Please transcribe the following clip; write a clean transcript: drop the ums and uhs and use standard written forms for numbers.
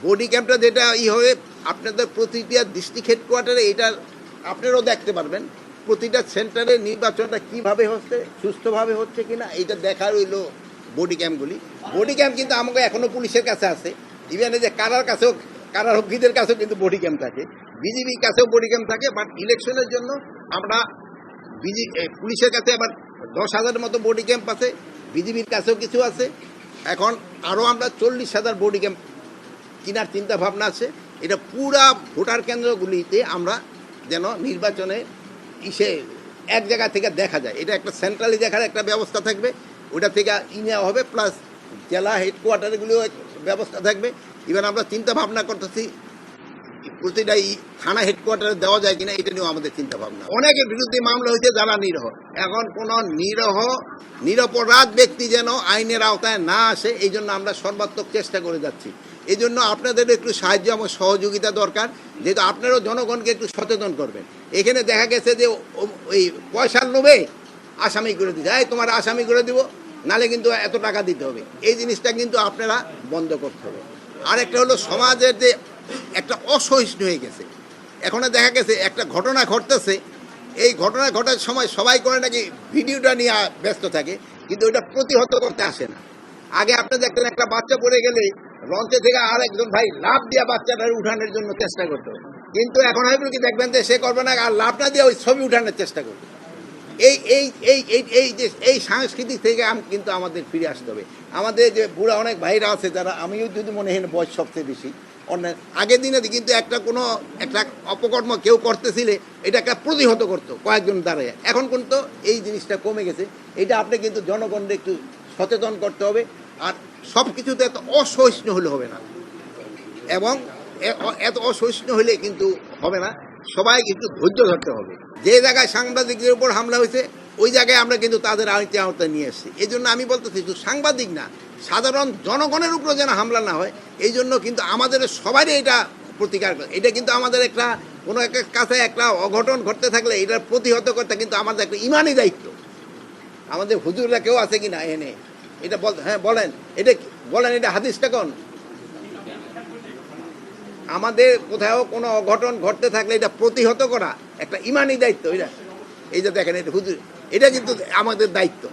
body ক্যাম্পটা যেটা হবে আপনাদের প্রতিটা ডিস্ট্রিক্ট হেডকোয়ার্টারে এটা আপনারাও দেখতে পারবেন প্রতিটা সেন্টারে নির্বাচনটা কিভাবে হচ্ছে সুস্থভাবে হচ্ছে কিনা এইটা দেখার হইলো বডি ক্যাম্প কিন্তু আমাকে এখনো পুলিশের কাছে আছে ইভেন এই যে কারারক্ষীদের কাছেও কিন্তু বডি ক্যাম্প থাকে বিজিবির কাছেও বডি ক্যাম্প থাকে বাট ইলেকশনের জন্য আমরা পুলিশের কাছে আবার 10,000 মতো বডি ক্যাম্প আছে বিজিবির কাছেও কিছু আছে এখন আরও আমরা 40,000 বডি ক্যাম্প কেনার চিন্তা ভাবনা আছে এটা পুরা ভোটার কেন্দ্রগুলিতে আমরা যেন নির্বাচনে এক জায়গা থেকে দেখা যায় এটা একটা সেন্ট্রালি দেখার একটা ব্যবস্থা থাকবে ওটা থেকে নেওয়া হবে প্লাস জেলা হেডকোয়ার্টারগুলিও ব্যবস্থা থাকবে ইভেন আমরা চিন্তা ভাবনা করতেছি প্রতিটা থানা হেডকোয়ার্টারে দেওয়া যায় কিনা এটা নিয়েও আমাদের চিন্তা ভাবনা অনেকের বিরুদ্ধে মামলা হয়েছে যারা নিরহ এখন কোনো নিরপরাধ ব্যক্তি যেন আইনের আওতায় না আসে এই জন্য আমরা সর্বাত্মক চেষ্টা করে যাচ্ছি এই জন্য আপনাদের একটু সাহায্য এবং সহযোগিতা দরকার যেহেতু আপনারাও জনগণকে একটু সচেতন করবেন এখানে দেখা গেছে যে ওই পয়সার লোভে আসামি করে দিতে তোমার আসামি করে দিব নালে কিন্তু এত টাকা দিতে হবে এই জিনিসটা কিন্তু আপনারা বন্ধ করতে হবে আরেকটা হলো সমাজের যে একটা অসহিষ্ণু হয়ে গেছে এখন দেখা গেছে একটা ঘটনা ঘটতেছে এই ঘটনা ঘটার সময় সবাই করে নাকি ভিডিওটা নিয়ে ব্যস্ত থাকে কিন্তু ওইটা প্রতিহত করতে আসে না আগে আপনি দেখতেন একটা বাচ্চা পড়ে গেলে লঞ্চে থেকে আর একজন ভাই লাভ দিয়া বাচ্চাটার উঠানোর জন্য চেষ্টা করতো কিন্তু এখন হয়তো কি দেখবেন যে সে করবে না আর লাভ না দিয়ে ওই ছবি উঠানোর চেষ্টা করবে এই সাংস্কৃতিক থেকে কিন্তু আমাদের ফিরে আসতে হবে আমাদের যে বুড়া অনেক ভাইরা আছে যারা আমিও যদি মনে হয় বয়স সবচেয়ে বেশি অন্যায় আগের দিনে কিন্তু একটা অপকর্ম কেউ করতেছিলে এটা একটা প্রতিহত করতো কয়েকজন দাঁড়ায় এখন কিন্তু এই জিনিসটা কমে গেছে এটা আপনি কিন্তু জনগণকে একটু সচেতন করতে হবে আর সব কিছুতে এত অসহিষ্ণু হলে হবে না এবং এত অসহিষ্ণু হলে কিন্তু হবে না সবাই একটু ধৈর্য ধরতে হবে যে জায়গায় সাংবাদিকদের উপর হামলা হয়েছে ওই জায়গায় আমরা কিন্তু তাদের আওতায় নিয়ে এসেছি এই জন্য আমি বলতেছি শুধু সাংবাদিক না সাধারণ জনগণের উপর যেন হামলা না হয় এই জন্য কিন্তু আমাদের সবারই এটা প্রতিকার এটা কিন্তু আমাদের একটা কোনো একটা কাছে একটা অঘটন ঘটতে থাকলে এটার প্রতিহত করতে কিন্তু আমাদের একটা ইমানি দায়িত্ব আমাদের হুজুররা কেউ আছে কি না এনে এটা হ্যাঁ বলেন এটা হাদিসটা কোন আমাদের কোথাও কোনো অঘটন ঘটতে থাকলে এটা প্রতিহত করা একটা ইমানি দায়িত্ব এটা এই যে দেখেন এটা হুজুর এটা কিন্তু আমাদের দায়িত্ব